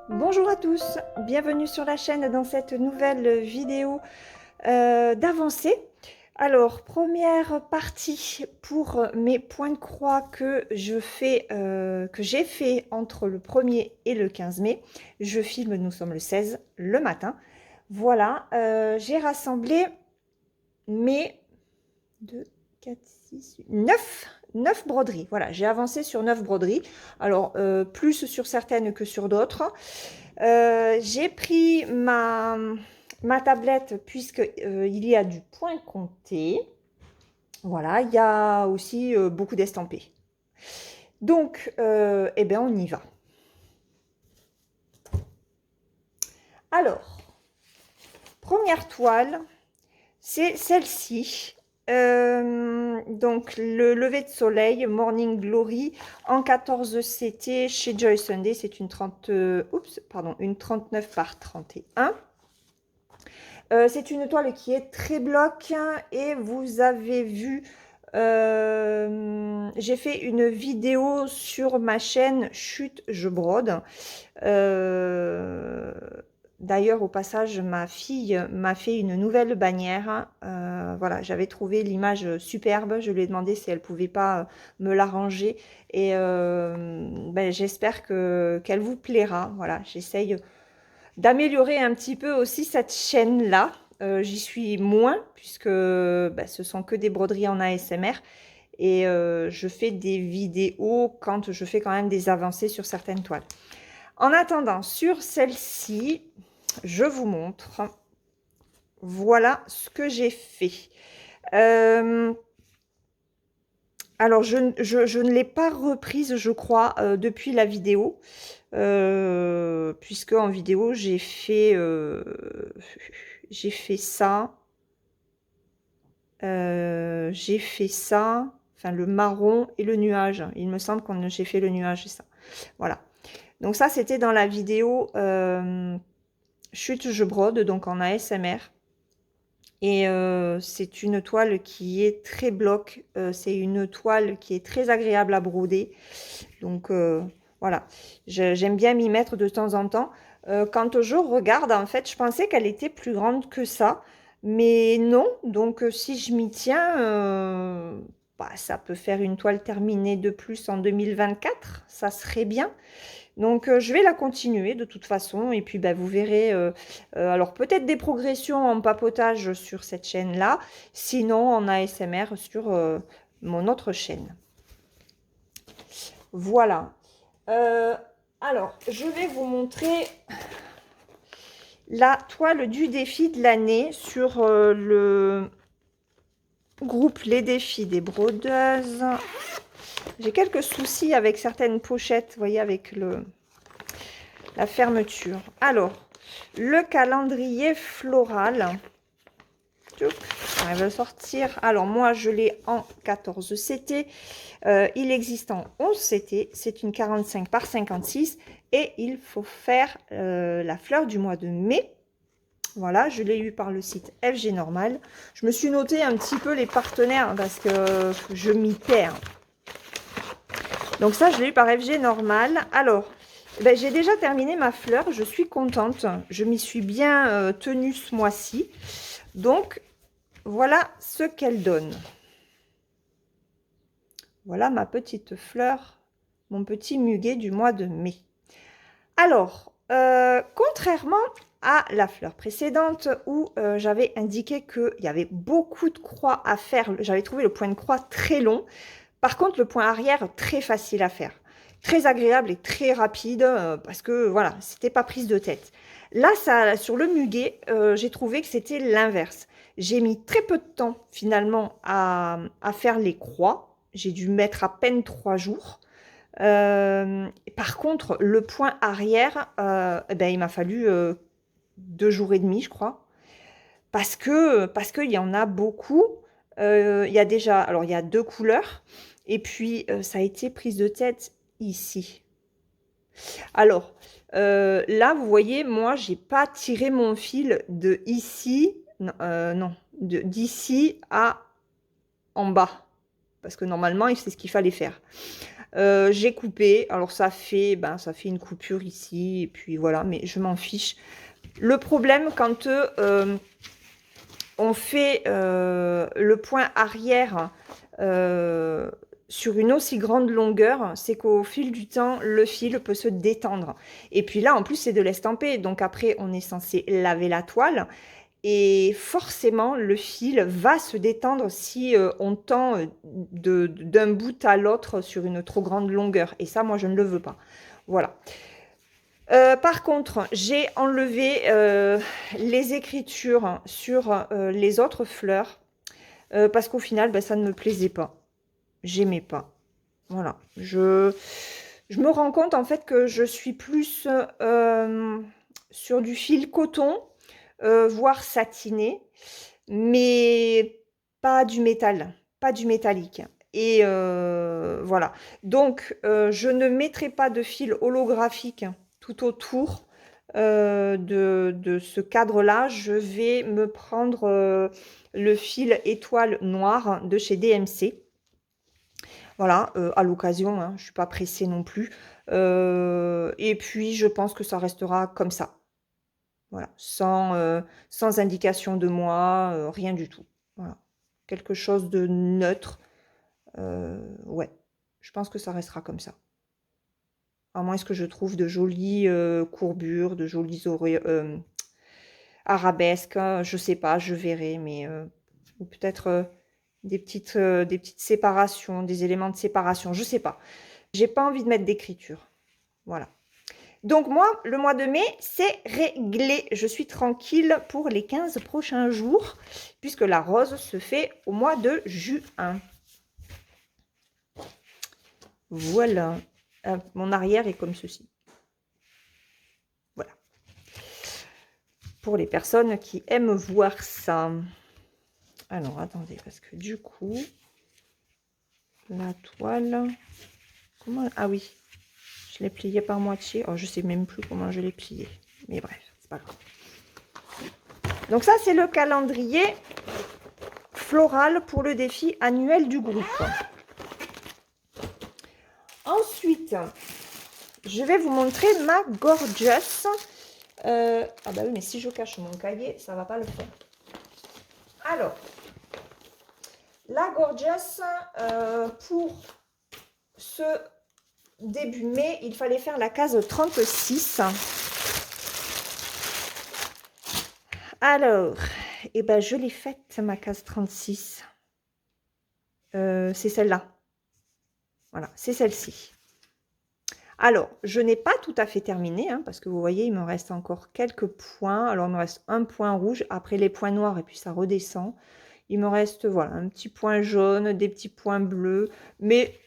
Bonjour à tous, bienvenue sur la chaîne dans cette nouvelle vidéo d'avancée. Alors, première partie pour mes points de croix que j'ai fait entre le 1er et le 15 mai. Je filme, nous sommes le 16, le matin. Voilà, j'ai rassemblé mes 2, 4, 6, 9 broderies. Voilà, j'ai avancé sur 9 broderies. Alors, plus sur certaines que sur d'autres. J'ai pris ma tablette puisque il y a du point compté. Voilà, il y a aussi beaucoup d'estampés. Donc, eh bien, on y va. Alors, première toile, c'est celle-ci. Donc, le lever de soleil, Morning Glory, en 14 CT chez Joy Sunday. C'est une 39 par 31. C'est une toile qui est très bloc et vous avez vu, j'ai fait une vidéo sur ma chaîne Chute, je brode. D'ailleurs, au passage, ma fille m'a fait une nouvelle bannière. Voilà, j'avais trouvé l'image superbe. Je lui ai demandé si elle pouvait pas me l'arranger. Et ben, j'espère qu'elle vous plaira. Voilà, j'essaye d'améliorer un petit peu aussi cette chaîne-là. J'y suis moins, puisque bah, ce sont que des broderies en ASMR. Et je fais des vidéos quand je fais quand même des avancées sur certaines toiles. En attendant, sur celle-ci, je vous montre. Voilà ce que j'ai fait. Alors, je ne l'ai pas reprise, je crois, depuis la vidéo. Puisque en vidéo, j'ai fait ça. J'ai fait ça. Enfin, le marron et le nuage. Il me semble qu'on j'ai fait le nuage, c'est ça. Voilà. Donc ça, c'était dans la vidéo Chute, je brode, donc en ASMR. Et c'est une toile qui est très bloc. C'est une toile qui est très agréable à broder. Donc voilà, j'aime bien m'y mettre de temps en temps. Quand je regarde, en fait, je pensais qu'elle était plus grande que ça. Mais non, donc si je m'y tiens, bah, ça peut faire une toile terminée de plus en 2024. Ça serait bien. Donc, je vais la continuer de toute façon. Et puis, bah, vous verrez, alors peut-être des progressions en papotage sur cette chaîne-là. Sinon, en ASMR sur mon autre chaîne. Voilà. Alors, je vais vous montrer la toile du défi de l'année sur le groupe Les Défis des Brodeuses. J'ai quelques soucis avec certaines pochettes, vous voyez, avec la fermeture. Alors, le calendrier floral. Elle va sortir. Alors, moi, je l'ai en 14 CT. Il existe en 11 CT. C'est une 45 par 56. Et il faut faire la fleur du mois de mai. Voilà, je l'ai eu par le site FG Normal. Je me suis noté un petit peu les partenaires parce que je m'y perds. Donc ça, je l'ai eu par FG Normal. Alors, ben, j'ai déjà terminé ma fleur. Je suis contente. Je m'y suis bien tenue ce mois-ci. Donc, voilà ce qu'elle donne. Voilà ma petite fleur, mon petit muguet du mois de mai. Alors, contrairement à la fleur précédente où j'avais indiqué qu'il y avait beaucoup de croix à faire, j'avais trouvé le point de croix très long. Par contre, le point arrière, très facile à faire. Très agréable et très rapide parce que voilà, c'était pas prise de tête. Là, ça, sur le muguet, j'ai trouvé que c'était l'inverse. J'ai mis très peu de temps finalement à faire les croix. J'ai dû mettre à peine 3 jours. Par contre, le point arrière, eh ben, il m'a fallu 2 jours et demi, je crois. Parce qu'il y en a beaucoup. Il y a déjà, alors il y a 2 couleurs. Et puis, ça a été prise de tête ici. Alors, là, vous voyez, moi, j'ai pas tiré mon fil de ici, non, d'ici à en bas. Parce que normalement, c'est ce qu'il fallait faire. J'ai coupé. Alors ça fait une coupure ici. Et puis voilà, mais je m'en fiche. Le problème quand on fait le point arrière sur une aussi grande longueur, c'est qu'au fil du temps, le fil peut se détendre. Et puis là, en plus, c'est de l'estampé. Donc après, on est censé laver la toile. Et forcément, le fil va se détendre si on tend d'un bout à l'autre sur une trop grande longueur. Et ça, moi, je ne le veux pas. Voilà. Par contre, j'ai enlevé les écritures sur les autres fleurs parce qu'au final, ben, ça ne me plaisait pas. J'aimais pas. Voilà. Je me rends compte en fait que je suis plus sur du fil coton, voire satiné, mais pas du métal, pas du métallique. Et voilà. Donc, je ne mettrai pas de fil holographique tout autour de ce cadre-là. Je vais me prendre le fil étoile noire de chez DMC. Voilà, à l'occasion, hein, je ne suis pas pressée non plus. Et puis, je pense que ça restera comme ça. Voilà, sans indication de moi, rien du tout. Voilà, quelque chose de neutre. Ouais, je pense que ça restera comme ça. À moins que je trouve de jolies courbures, de jolies arabesques, hein, je sais pas, je verrai, mais ou peut-être des petites séparations, des éléments de séparation, je sais pas. J'ai pas envie de mettre d'écriture. Voilà. Donc moi, le mois de mai, c'est réglé. Je suis tranquille pour les 15 prochains jours, puisque la rose se fait au mois de juin. Voilà. Mon arrière est comme ceci. Voilà. Pour les personnes qui aiment voir ça. Alors, attendez, parce que du coup, la toile... Comment... Ah oui, je l'ai pliée par moitié. Oh, je sais même plus comment je l'ai pliée. Mais bref, c'est pas grave. Donc ça, c'est le calendrier floral pour le défi annuel du groupe. Ensuite, je vais vous montrer ma Gorgeous. Ah bah oui, mais si je cache mon cahier, ça va pas le faire. Alors, la Gorgeous, pour ce début mai, il fallait faire la case 36. Alors, eh ben, je l'ai faite, ma case 36. C'est celle-là. Voilà, c'est celle-ci. Alors, je n'ai pas tout à fait terminé, hein, parce que vous voyez, il me reste encore quelques points. Alors, il me reste un point rouge, après les points noirs, et puis ça redescend. Il me reste, voilà, un petit point jaune, des petits points bleus, mais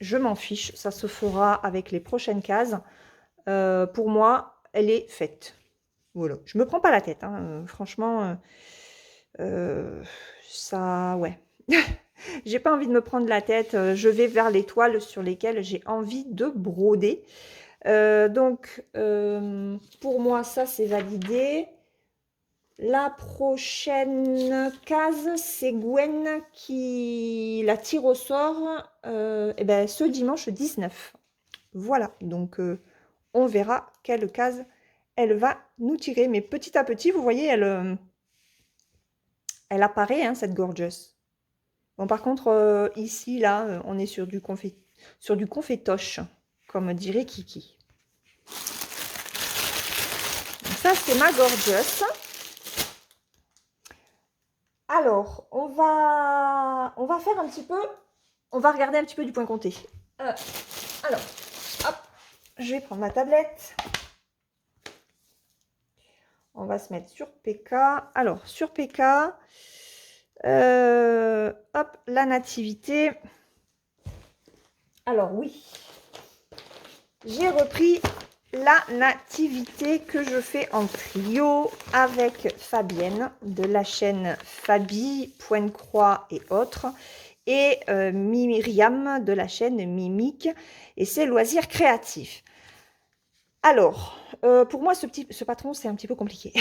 je m'en fiche, ça se fera avec les prochaines cases. Pour moi, elle est faite. Voilà, je me prends pas la tête, hein, franchement, ça, ouais. J'ai pas envie de me prendre la tête, je vais vers les toiles sur lesquelles j'ai envie de broder. Donc, pour moi, ça, c'est validé. La prochaine case, c'est Gwen qui la tire au sort et ben, ce dimanche 19. Voilà, donc on verra quelle case elle va nous tirer. Mais petit à petit, vous voyez, elle apparaît, hein, cette Gorgeous. Bon, par contre, ici, là, on est sur du confetoche, comme dirait Kiki. Donc ça, c'est ma Gorgeous. Alors, on va faire un petit peu, on va regarder un petit peu du point compté. Alors, hop, je vais prendre ma tablette. On va se mettre sur PK. Alors, sur PK, hop, la nativité. Alors, oui, j'ai repris la nativité que je fais en trio avec Fabienne de la chaîne Fabi, Point Croix et autres, et Myriam de la chaîne Mimique et ses loisirs créatifs. Alors, pour moi, ce patron, c'est un petit peu compliqué.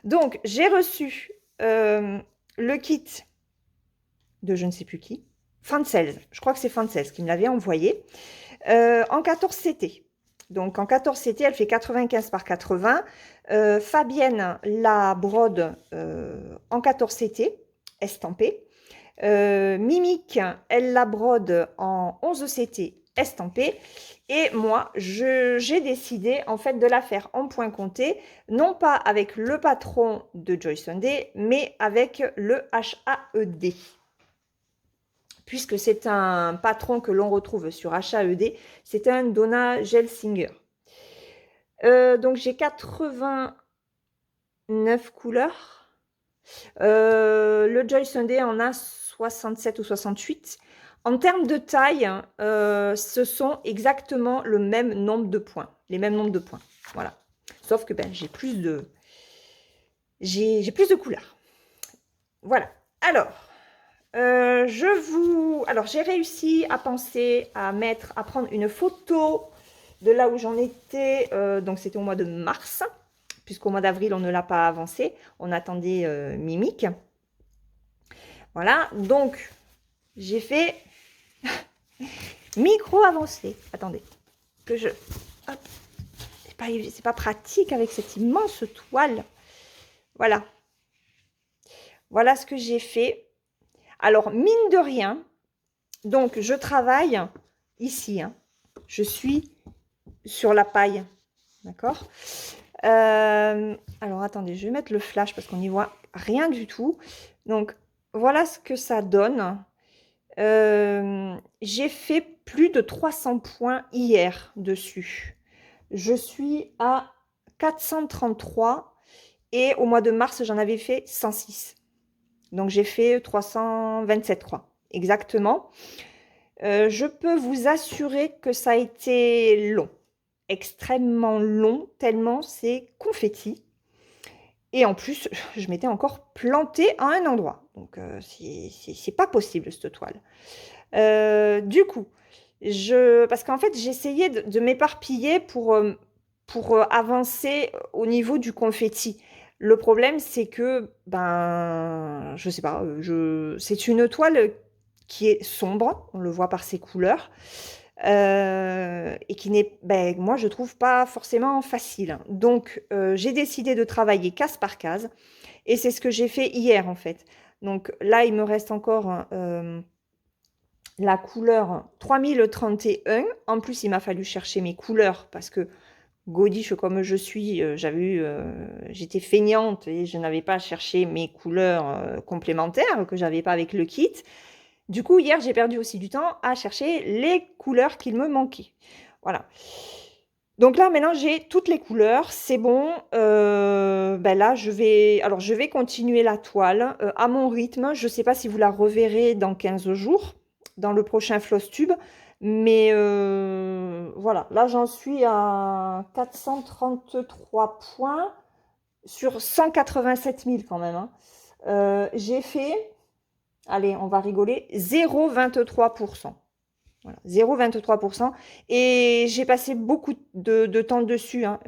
Donc, j'ai reçu le kit de je ne sais plus qui. Fancels, je crois que c'est Fancels qui me l'avait envoyé, en 14 CT. Donc en 14 CT, elle fait 95 par 80. Fabienne la brode en 14 CT, estampée. Mimique, elle la brode en 11 CT, estampée. Et moi, j'ai décidé en fait de la faire en point compté, non pas avec le patron de Joy Sunday, mais avec le HAED. Puisque c'est un patron que l'on retrouve sur HAED, c'est un Donna Gelsinger. Donc j'ai 89 couleurs. Le Joy Sunday en a 67 ou 68. En termes de taille, ce sont exactement le même nombre de points. Les mêmes nombres de points. Voilà. Sauf que j'ai plus de couleurs. Voilà. Alors, j'ai réussi à penser à prendre une photo de là où j'en étais. Donc c'était au mois de mars, puisqu'au mois d'avril on ne l'a pas avancé. On attendait Mimique. Voilà. Donc j'ai fait micro avancé. Attendez que je. Hop. C'est pas pratique avec cette immense toile. Voilà. Voilà ce que j'ai fait. Alors, mine de rien, donc je travaille ici. Hein. Je suis sur la paille. D'accord. Alors, attendez, je vais mettre le flash parce qu'on n'y voit rien du tout. Donc, voilà ce que ça donne. J'ai fait plus de 300 points hier dessus. Je suis à 433 et au mois de mars, j'en avais fait 106. Donc, j'ai fait 327, crois, exactement. Je peux vous assurer que ça a été long, extrêmement long, tellement c'est confetti. Et en plus, je m'étais encore plantée à un endroit. Donc, c'est pas possible, cette toile. Du coup, parce qu'en fait, j'essayais de m'éparpiller pour avancer au niveau du confetti. Le problème, c'est que, je sais pas, c'est une toile qui est sombre, on le voit par ses couleurs, et qui n'est, moi, je trouve pas forcément facile. Donc, j'ai décidé de travailler case par case, et c'est ce que j'ai fait hier, en fait. Donc là, il me reste encore la couleur 3031. En plus, il m'a fallu chercher mes couleurs parce que godiche comme je suis, j'étais feignante et je n'avais pas cherché mes couleurs complémentaires que j'avais pas avec le kit. Du coup, hier, j'ai perdu aussi du temps à chercher les couleurs qu'il me manquait. Voilà. Donc là, maintenant, j'ai toutes les couleurs, c'est bon. Là, je vais continuer la toile à mon rythme. Je ne sais pas si vous la reverrez dans 15 jours, dans le prochain Floss Tube. Mais voilà, là, j'en suis à 433 points sur 187 000 quand même. Hein. J'ai fait, allez, on va rigoler, 0,23%. Voilà, 0,23%. Et j'ai passé beaucoup de temps dessus. Hein.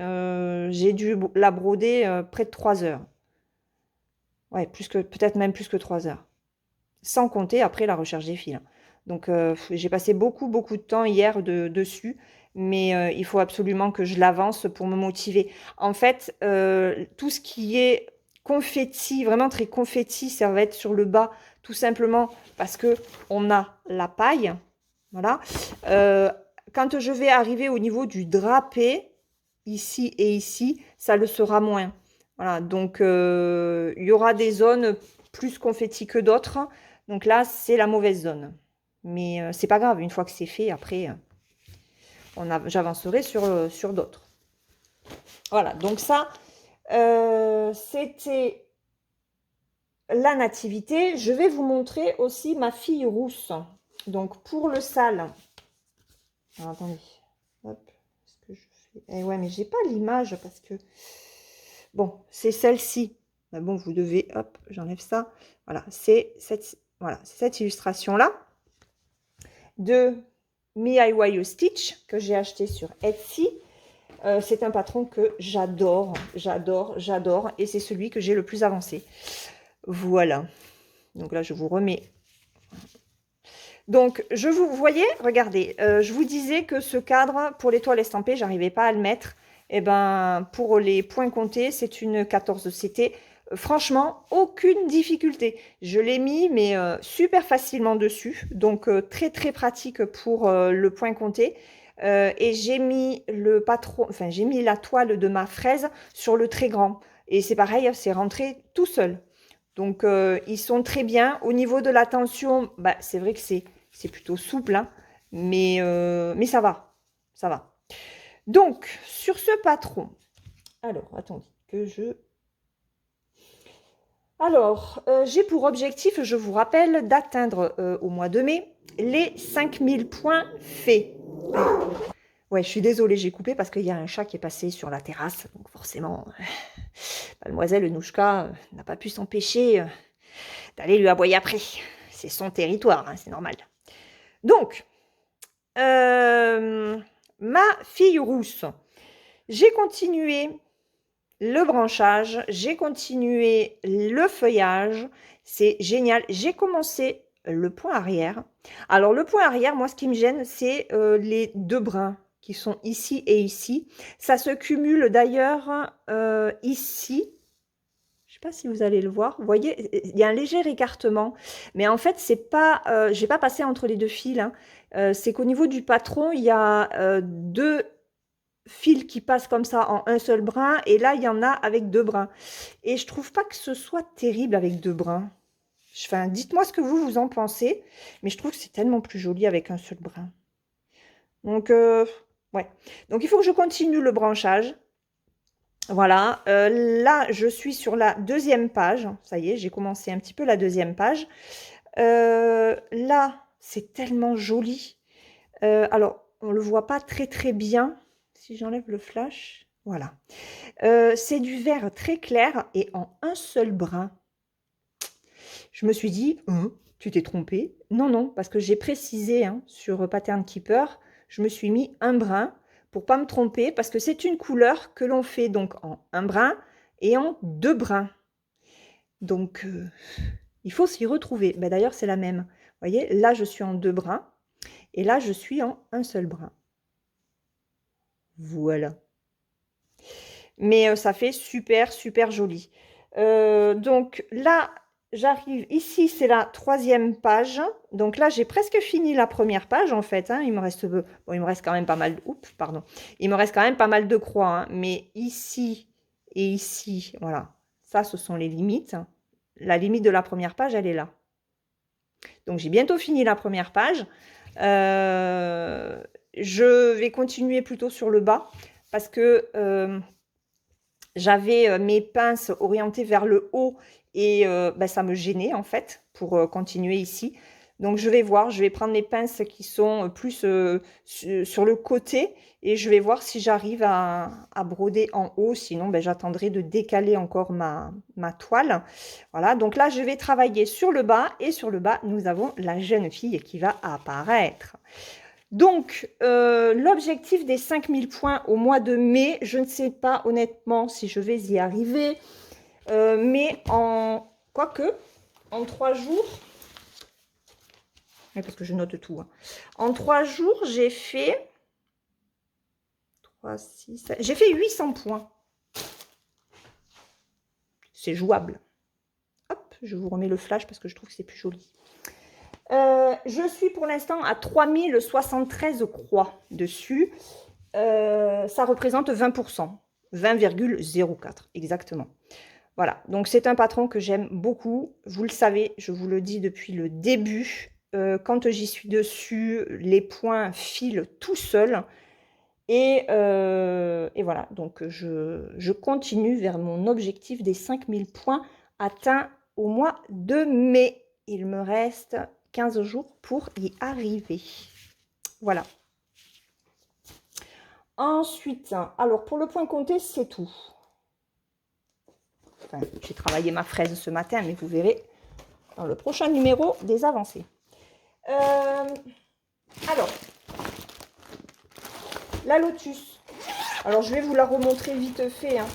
J'ai dû la broder près de 3 heures. Ouais, peut-être même plus que 3 heures. Sans compter après la recherche des fils. Donc, j'ai passé beaucoup de temps hier dessus. Mais il faut absolument que je l'avance pour me motiver. En fait, tout ce qui est confetti, vraiment très confetti, ça va être sur le bas. Tout simplement parce qu'on a la paille. Voilà. Quand je vais arriver au niveau du drapé, ici et ici, ça le sera moins. Voilà. Donc, il y aura des zones plus confetti que d'autres. Donc là, c'est la mauvaise zone. Mais c'est pas grave. Une fois que c'est fait, après, j'avancerai sur d'autres. Voilà. Donc ça, c'était la nativité. Je vais vous montrer aussi ma fille rousse. Donc, pour le sale, alors, attendez, hop, ce que je fais. Eh ouais, mais j'ai pas l'image parce que, bon, c'est celle-ci. Mais bon, vous devez, hop, j'enlève ça. Voilà, c'est cette illustration-là de MIY Stitch que j'ai acheté sur Etsy. C'est un patron que j'adore. Et c'est celui que j'ai le plus avancé. Voilà. Donc là, je vous remets Donc, vous voyez, regardez, je vous disais que ce cadre, pour les toiles estampées, j'arrivais pas à le mettre. Et ben, pour les points comptés, c'est une 14 CT. Franchement, aucune difficulté. Je l'ai mis, mais super facilement dessus. Donc, très, très pratique pour le point compté. Et j'ai mis le patron, enfin, j'ai mis la toile de ma fraise sur le très grand. Et c'est pareil, c'est rentré tout seul. Donc, ils sont très bien. Au niveau de la tension, bah, c'est vrai que c'est plutôt souple, hein, mais ça va. Ça va. Donc, sur ce patron, alors, attendez que je... Alors, j'ai pour objectif, je vous rappelle, d'atteindre au mois de mai les 5000 points faits. Ouais, je suis désolée, j'ai coupé parce qu'il y a un chat qui est passé sur la terrasse. Donc forcément, mademoiselle Nouchka n'a pas pu s'empêcher d'aller lui aboyer après. C'est son territoire, hein, c'est normal. Donc, ma fille rousse, j'ai continué le branchage, j'ai continué le feuillage, c'est génial. J'ai commencé le point arrière. Alors le point arrière, moi ce qui me gêne, c'est les deux brins qui sont ici et ici. Ça se cumule d'ailleurs ici. Je ne sais pas si vous allez le voir. Vous voyez, il y a un léger écartement. Mais en fait, c'est pas, je ne vais pas passer entre les deux fils, hein. C'est qu'au niveau du patron, il y a deux fils qui passent comme ça en un seul brin. Et là, il y en a avec deux brins. Et je trouve pas que ce soit terrible avec deux brins. Enfin, dites-moi ce que vous en pensez. Mais je trouve que c'est tellement plus joli avec un seul brin. Donc, ouais. Donc, il faut que je continue le branchage. Voilà, là, je suis sur la deuxième page. Ça y est, j'ai commencé un petit peu la deuxième page. Là, c'est tellement joli. Alors, on ne le voit pas très très bien. Si j'enlève le flash, voilà. C'est du vert très clair et en un seul brin. Je me suis dit, tu t'es trompé. Non, non, parce que j'ai précisé hein, sur Pattern Keeper, je me suis mis un brin pour pas me tromper, parce que c'est une couleur que l'on fait donc en un brin et en deux brins. Donc, il faut s'y retrouver. Ben, d'ailleurs, c'est la même. Vous voyez, là, je suis en deux brins et là, je suis en un seul brin. Voilà. Mais ça fait super, super joli. Donc là, j'arrive ici, c'est la troisième page. Donc là, j'ai presque fini la première page en fait. Hein. Il me reste, bon, il me reste quand même pas mal. Oups, pardon. Il me reste quand même pas mal de croix. Hein. Mais ici et ici, voilà. Ça, ce sont les limites. La limite de la première page, elle est là. Donc j'ai bientôt fini la première page. Je vais continuer plutôt sur le bas parce que j'avais mes pinces orientées vers le haut et ben, ça me gênait en fait pour continuer ici. Donc je vais voir, je vais prendre mes pinces qui sont plus sur le côté et je vais voir si j'arrive à broder en haut. Sinon, ben, j'attendrai de décaler encore ma toile. Voilà, donc là je vais travailler sur le bas et sur le bas nous avons la jeune fille qui va apparaître. Donc, l'objectif des 5000 points au mois de mai, je ne sais pas honnêtement si je vais y arriver, mais quoique, en 3 jours, parce que je note tout, hein, en 3 jours, j'ai fait 3, 6, 7, j'ai fait 800 points. C'est jouable. Hop, je vous remets le flash parce que je trouve que c'est plus joli. Je suis pour l'instant à 3073 croix dessus. Ça représente 20%. 20,04 exactement. Voilà, donc c'est un patron que j'aime beaucoup. Vous le savez, je vous le dis depuis le début. Quand j'y suis dessus, les points filent tout seuls. Et voilà, donc je continue vers mon objectif des 5000 points atteints au mois de mai. Il me reste 15 jours pour y arriver. Voilà. Ensuite, alors pour le point compté, c'est tout. Enfin, j'ai travaillé ma fraise ce matin, mais vous verrez dans le prochain numéro des avancées. Alors, la lotus. Alors, je vais vous la remontrer vite fait, hein,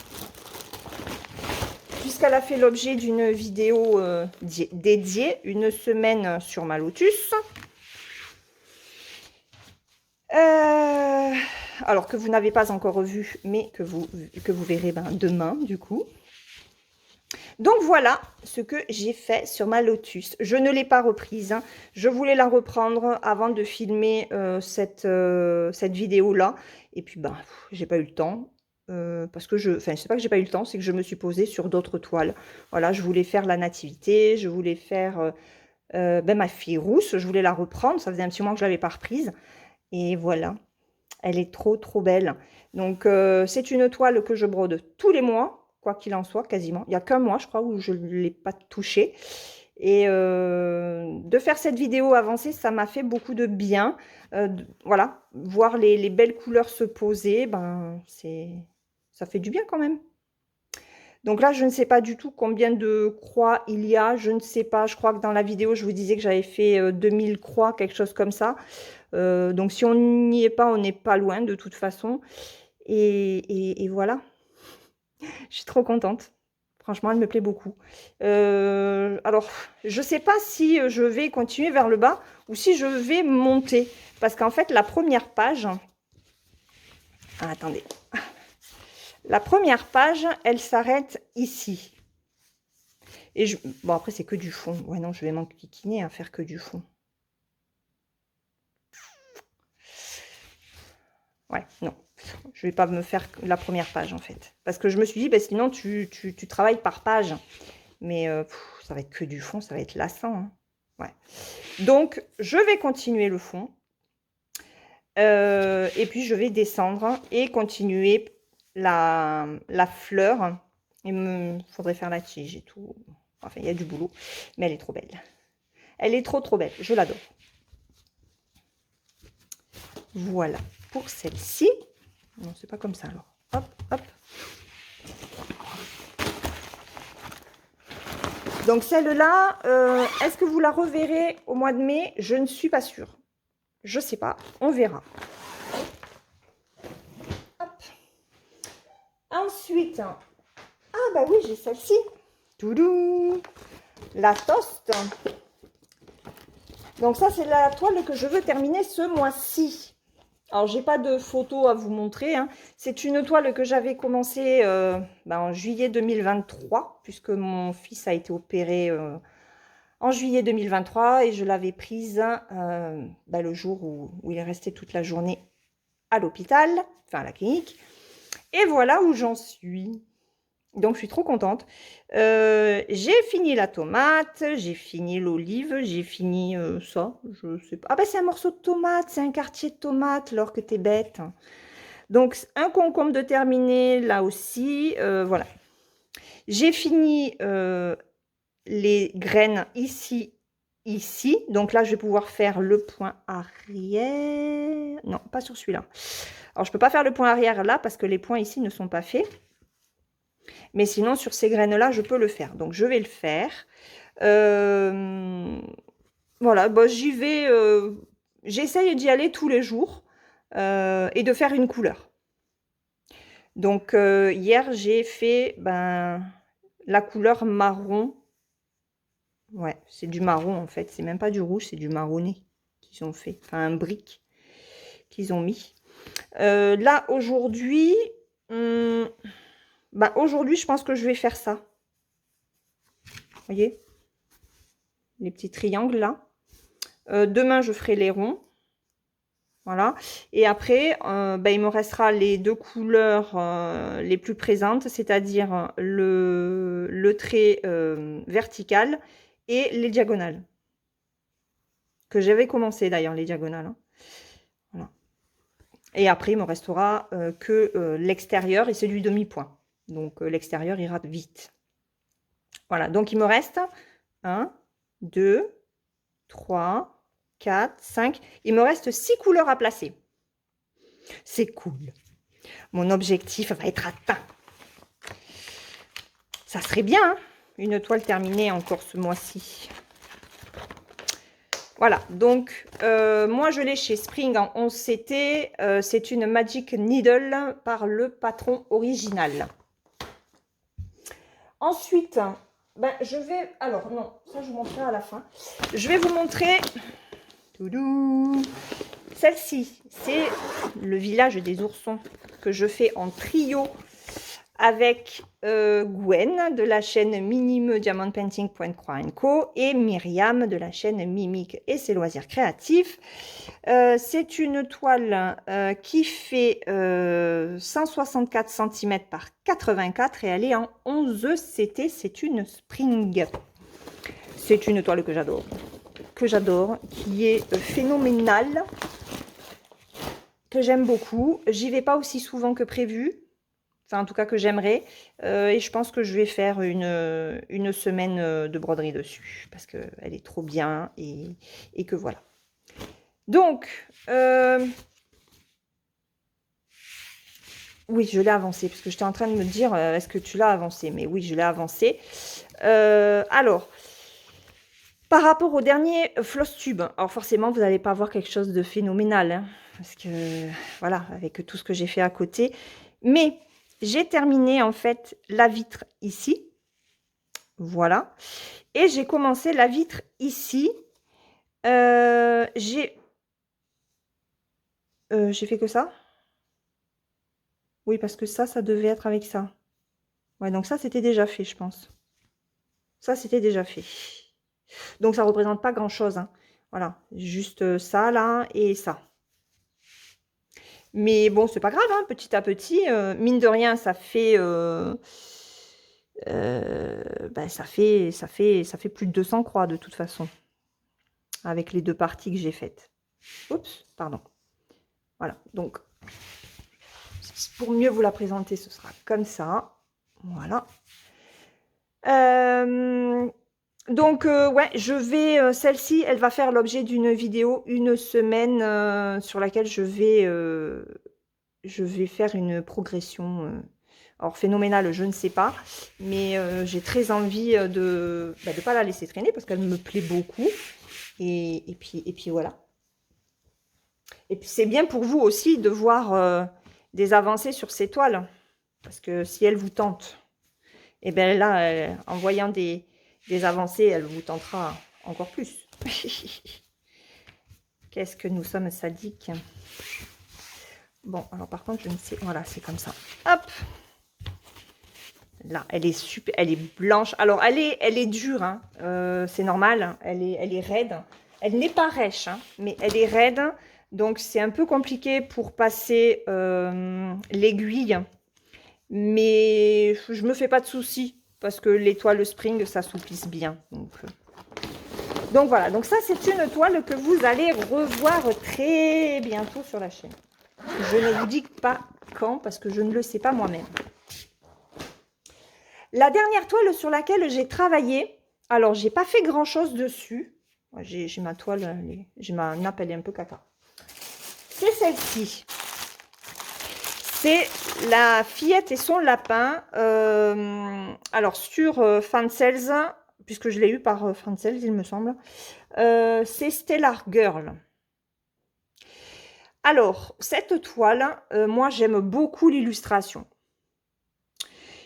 puisqu'elle a fait l'objet d'une vidéo dédiée, une semaine sur ma lotus. alors que vous n'avez pas encore vu, mais que vous verrez demain, du coup. Donc voilà ce que j'ai fait sur ma Lotus. Je ne l'ai pas reprise, hein. Je voulais la reprendre avant de filmer cette vidéo-là. Et puis, j'ai pas eu le temps. Parce que c'est pas que j'ai pas eu le temps, c'est que je me suis posée sur d'autres toiles. Voilà, je voulais faire la nativité, je voulais faire ma fille rousse, je voulais la reprendre. Ça faisait un petit moment que je l'avais pas reprise. Et voilà, elle est trop, trop belle. Donc, c'est une toile que je brode tous les mois. Quoi qu'il en soit, quasiment. Il n'y a qu'un mois, je crois, où je ne l'ai pas touché. Et de faire cette vidéo avancée, ça m'a fait beaucoup de bien. Voilà, voir les belles couleurs se poser, ça fait du bien quand même. Donc là, je ne sais pas du tout combien de croix il y a. Je ne sais pas, je crois que dans la vidéo, je vous disais que j'avais fait 2000 croix, quelque chose comme ça. Donc si on n'y est pas, on n'est pas loin de toute façon. Et voilà. Je suis trop contente. Franchement, elle me plaît beaucoup. Alors, je ne sais pas si je vais continuer vers le bas ou si je vais monter. Parce qu'en fait, la première page... Ah, attendez. La première page, elle s'arrête ici. Et bon, après, c'est que du fond. Ouais, non, je vais m'enquiquiner à faire que du fond. Ouais, non. Je vais pas me faire la première page, en fait. Parce que je me suis dit, sinon, tu travailles par page. Mais ça va être que du fond, ça va être lassant, hein. Ouais. Donc, je vais continuer le fond. Et puis, je vais descendre et continuer la fleur. Il faudrait faire la tige et tout. Enfin, il y a du boulot. Mais elle est trop belle. Elle est trop, trop belle. Je l'adore. Voilà pour celle-ci. Non, c'est pas comme ça, alors. Hop, hop. Donc celle-là, est-ce que vous la reverrez au mois de mai? Je ne suis pas sûre. Je sais pas, on verra. Hop. Ensuite, oui, j'ai celle-ci. Toudou, la toast. Donc ça, c'est la toile que je veux terminer ce mois-ci. Alors, j'ai pas de photo à vous montrer, hein. C'est une toile que j'avais commencé en juillet 2023, puisque mon fils a été opéré en juillet 2023 et je l'avais prise le jour où il est resté toute la journée à l'hôpital, enfin à la clinique. Et voilà où j'en suis. Donc, je suis trop contente. J'ai fini la tomate, j'ai fini l'olive, j'ai fini ça. Je sais pas. Ah, c'est un morceau de tomate, c'est un quartier de tomate, alors que t'es bête. Donc, un concombre de terminé, là aussi. Voilà. J'ai fini les graines ici. Donc là, je vais pouvoir faire le point arrière. Non, pas sur celui-là. Alors, je peux pas faire le point arrière là parce que les points ici ne sont pas faits. Mais sinon, sur ces graines-là, je peux le faire. Donc, je vais le faire. Voilà, j'y vais. J'essaye d'y aller tous les jours et de faire une couleur. Donc, hier, j'ai fait la couleur marron. Ouais, c'est du marron, en fait. C'est même pas du rouge, c'est du marronné qu'ils ont fait. Enfin, un brique qu'ils ont mis. Là, aujourd'hui... aujourd'hui, je pense que je vais faire ça. Vous voyez? Les petits triangles, là. Demain, je ferai les ronds. Voilà. Et après, il me restera les deux couleurs les plus présentes, c'est-à-dire le trait vertical et les diagonales. Que j'avais commencé, d'ailleurs, les diagonales, hein. Voilà. Et après, il me restera que l'extérieur et celui demi-point. Donc, l'extérieur ira vite. Voilà, donc il me reste 1, 2, 3, 4, 5. Il me reste 6 couleurs à placer. C'est cool. Mon objectif va être atteint. Ça serait bien, hein, une toile terminée encore ce mois-ci. Voilà, donc moi je l'ai chez Spring en 11 CT. C'est une Magic Needle par le patron original. Ensuite, je vais... Alors, non, ça je vous montrerai à la fin. Je vais vous montrer Celle-ci, c'est le village des oursons que je fais en trio avec Gwen de la chaîne minimediamantpainting.co et Myriam de la chaîne Mimique et ses loisirs créatifs. C'est une toile qui fait 164 cm par 84 et elle est en 11 CT. C'est une Spring. C'est une toile que j'adore, qui est phénoménale, que j'aime beaucoup. J'y vais pas aussi souvent que prévu. Enfin, en tout cas, que j'aimerais. Et je pense que je vais faire une semaine de broderie dessus. Parce qu'elle est trop bien et que voilà. Donc, oui, je l'ai avancé. Parce que j'étais en train de me dire, est-ce que tu l'as avancé? Mais oui, je l'ai avancé. Alors, par rapport au dernier floss tube, alors forcément, vous n'allez pas voir quelque chose de phénoménal. Hein, parce que, voilà, avec tout ce que j'ai fait à côté. Mais... j'ai terminé en fait la vitre ici, voilà, et j'ai commencé la vitre ici. J'ai fait que ça. Oui, parce que ça devait être avec ça. Ouais, donc ça c'était déjà fait, je pense. Ça c'était déjà fait. Donc ça représente pas grand chose, hein. Voilà, juste ça là et ça. Mais bon, c'est pas grave, hein, petit à petit, mine de rien, ça fait, ben, ça fait plus de 200 croix de toute façon, avec les deux parties que j'ai faites. Oups, pardon. Voilà, donc, pour mieux vous la présenter, ce sera comme ça. Voilà. Donc, ouais, je vais, celle-ci, elle va faire l'objet d'une vidéo une semaine sur laquelle je vais faire une progression. Alors, phénoménale, je ne sais pas, mais j'ai très envie de ne pas la laisser traîner parce qu'elle me plaît beaucoup. Et puis voilà. Et puis, c'est bien pour vous aussi de voir des avancées sur ces toiles. Parce que si elles vous tentent, et bien là, en voyant des avancées, elle vous tentera encore plus. Qu'est-ce que nous sommes sadiques. Bon, alors par contre, je ne sais... Voilà, c'est comme ça. Hop. Là, elle est super, elle est blanche. Alors, elle est dure, hein. C'est normal. Elle est raide. Elle n'est pas rêche, hein, mais elle est raide. Donc, c'est un peu compliqué pour passer l'aiguille. Mais je me fais pas de soucis parce que les toiles Spring s'assouplissent bien. Donc voilà, donc ça c'est une toile que vous allez revoir très bientôt sur la chaîne. Je ne vous dis pas quand parce que je ne le sais pas moi-même. La dernière toile sur laquelle j'ai travaillé, alors j'ai pas fait grand chose dessus. J'ai ma toile, j'ai ma nappe, elle est un peu caca. C'est celle-ci. C'est la fillette et son lapin. Alors, sur Fansels, puisque je l'ai eu par Fansels, il me semble, c'est Stellar Girl. Alors, cette toile, moi, j'aime beaucoup l'illustration.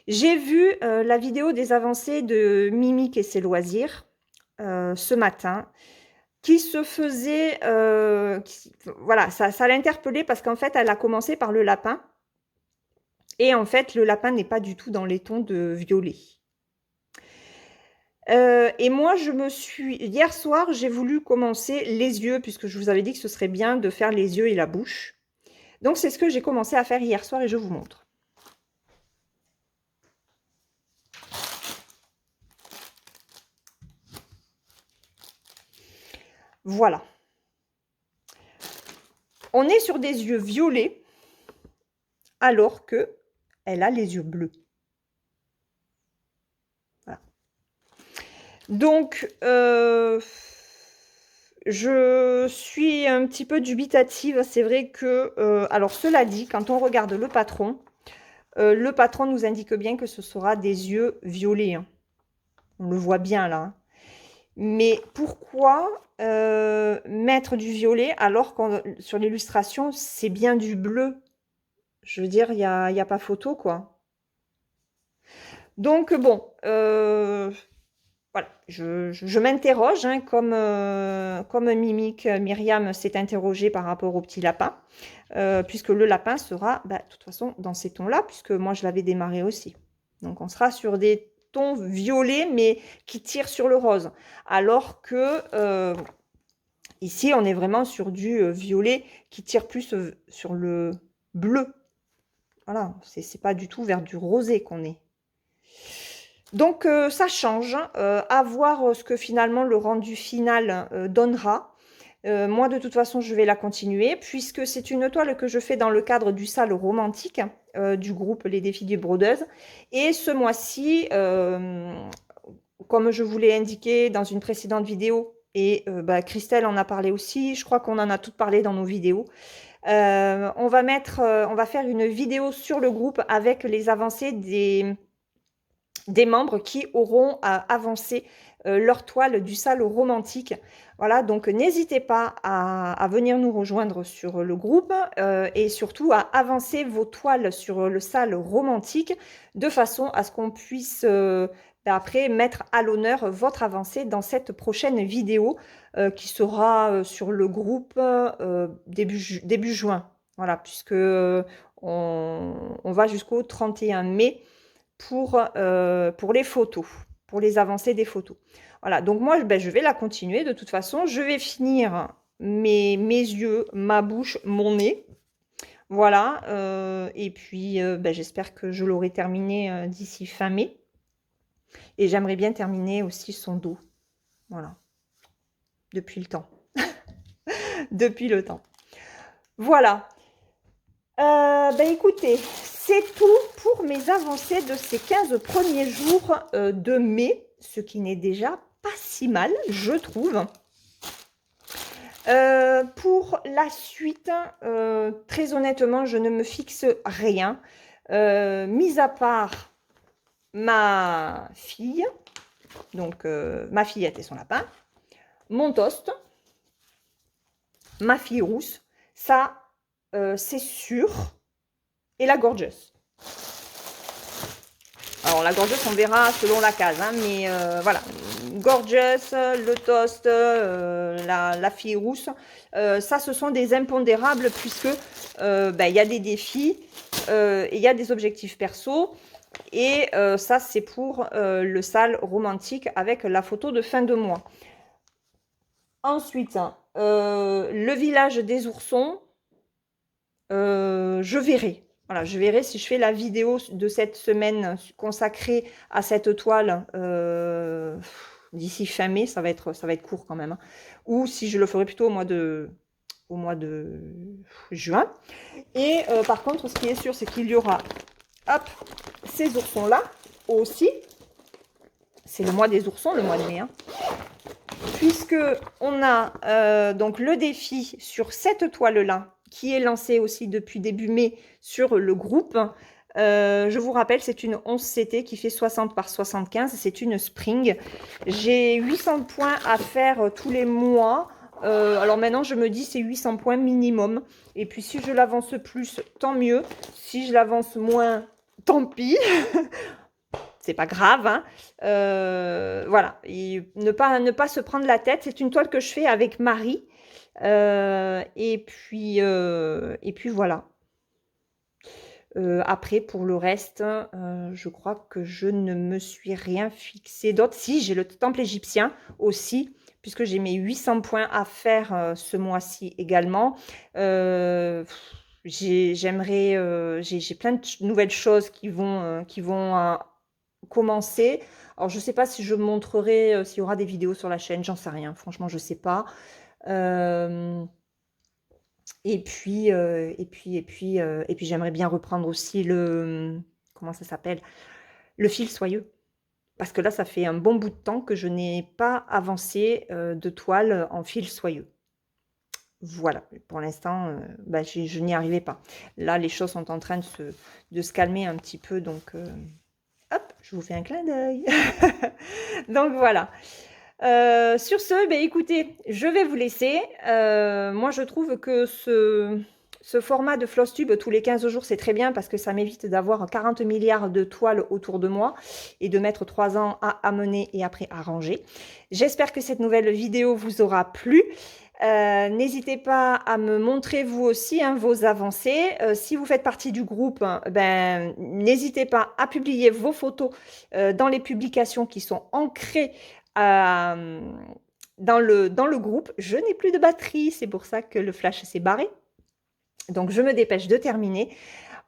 J'ai vu la vidéo des avancées de Mimique et ses loisirs ce matin, qui se faisait... voilà, ça l'a interpellée parce qu'en fait, elle a commencé par le lapin. Et en fait, le lapin n'est pas du tout dans les tons de violet. Et moi, hier soir, j'ai voulu commencer les yeux, puisque je vous avais dit que ce serait bien de faire les yeux et la bouche. Donc, c'est ce que j'ai commencé à faire hier soir et je vous montre. Voilà. On est sur des yeux violets, alors que elle a les yeux bleus. Voilà. Donc, je suis un petit peu dubitative. C'est vrai que, alors cela dit, quand on regarde le patron nous indique bien que ce sera des yeux violets. Hein. On le voit bien là. Hein. Mais pourquoi mettre du violet alors que sur l'illustration, c'est bien du bleu? Je veux dire, il n'y a pas photo, quoi. Donc, bon, voilà, je m'interroge, hein, comme Mimique, Myriam s'est interrogée par rapport au petit lapin, puisque le lapin sera, bah, de toute façon, dans ces tons-là, puisque moi, je l'avais démarré aussi. Donc, on sera sur des tons violets, mais qui tirent sur le rose. Alors que ici, on est vraiment sur du violet qui tire plus sur le bleu. Voilà, c'est pas du tout vers du rosé qu'on est. Donc ça change, à voir ce que finalement le rendu final donnera. Moi de toute façon je vais la continuer puisque c'est une toile que je fais dans le cadre du Sale Romantique du groupe Les Défis des Brodeuses. Et ce mois-ci, comme je vous l'ai indiqué dans une précédente vidéo, et bah, Christelle en a parlé aussi, je crois qu'on en a toutes parlé dans nos vidéos. On va faire une vidéo sur le groupe avec les avancées des membres qui auront avancé leur toile du Sale Romantique. Voilà, donc n'hésitez pas à venir nous rejoindre sur le groupe et surtout à avancer vos toiles sur le Sale Romantique de façon à ce qu'on puisse après mettre à l'honneur votre avancée dans cette prochaine vidéo qui sera sur le groupe début juin. Voilà, puisque on va jusqu'au 31 mai pour les photos, pour les avancées des photos. Voilà, donc moi, ben, je vais la continuer. De toute façon, je vais finir mes yeux, ma bouche, mon nez. Voilà, et puis ben, j'espère que je l'aurai terminé d'ici fin mai. Et j'aimerais bien terminer aussi son dos. Voilà, depuis le temps. Depuis le temps. Voilà. Ben écoutez, c'est tout pour mes avancées de ces 15 premiers jours de mai, ce qui n'est déjà pas si mal, je trouve. Pour la suite, très honnêtement, je ne me fixe rien, mis à part ma fille, donc ma fillette et son lapin, mon toast, ma fille rousse, ça c'est sûr, et la gorgeous. Alors la gorgeous, on verra selon la case, hein, mais voilà, gorgeous, le toast, la fille rousse, ça ce sont des impondérables puisque ben, y a des défis et il y a des objectifs perso. Et ça c'est pour le Sale Romantique avec la photo de fin de mois. Ensuite, le village des oursons, je verrai. Voilà, je verrai si je fais la vidéo de cette semaine consacrée à cette toile d'ici fin mai, ça va être court quand même. Hein. Ou si je le ferai plutôt au mois de juin. Et par contre, ce qui est sûr, c'est qu'il y aura hop, ces oursons-là aussi. C'est le mois des oursons, le mois de mai. Hein. Puisque on a donc le défi sur cette toile-là, qui est lancé aussi depuis début mai sur le groupe. Je vous rappelle, c'est une 11CT qui fait 60 par 75. C'est une Spring. J'ai 800 points à faire tous les mois. Alors maintenant, je me dis c'est 800 points minimum. Et puis si je l'avance plus, tant mieux. Si je l'avance moins, tant pis. C'est pas grave, hein. Voilà, et ne pas se prendre la tête. C'est une toile que je fais avec Marie. Et puis voilà. Après, pour le reste, je crois que je ne me suis rien fixé d'autre. Si, j'ai le temple égyptien aussi, puisque j'ai mes 800 points à faire ce mois-ci également. J'ai plein de nouvelles choses qui vont commencer. Alors, je ne sais pas si je montrerai, s'il y aura des vidéos sur la chaîne, j'en sais rien. Franchement, je ne sais pas. Et puis j'aimerais bien reprendre aussi comment ça s'appelle? Le fil soyeux. Parce que là, ça fait un bon bout de temps que je n'ai pas avancé de toile en fil soyeux. Voilà, pour l'instant, bah, je n'y arrivais pas. Là, les choses sont en train de se calmer un petit peu, donc hop, je vous fais un clin d'œil. Donc voilà. Sur ce, ben, écoutez, je vais vous laisser. Moi, je trouve que Ce format de floss tube tous les 15 jours, c'est très bien parce que ça m'évite d'avoir 40 milliards de toiles autour de moi et de mettre 3 ans à amener et après à ranger. J'espère que cette nouvelle vidéo vous aura plu. N'hésitez pas à me montrer vous aussi vos avancées. Si vous faites partie du groupe, n'hésitez pas à publier vos photos dans les publications qui sont ancrées dans le groupe. Je n'ai plus de batterie, c'est pour ça que le flash s'est barré. Donc je me dépêche de terminer.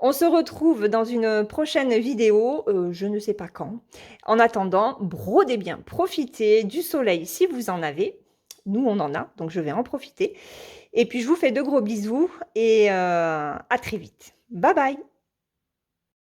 On se retrouve dans une prochaine vidéo, je ne sais pas quand. En attendant, brodez bien, profitez du soleil si vous en avez. Nous, on en a, donc je vais en profiter. Et puis, je vous fais de gros bisous et à très vite. Bye bye!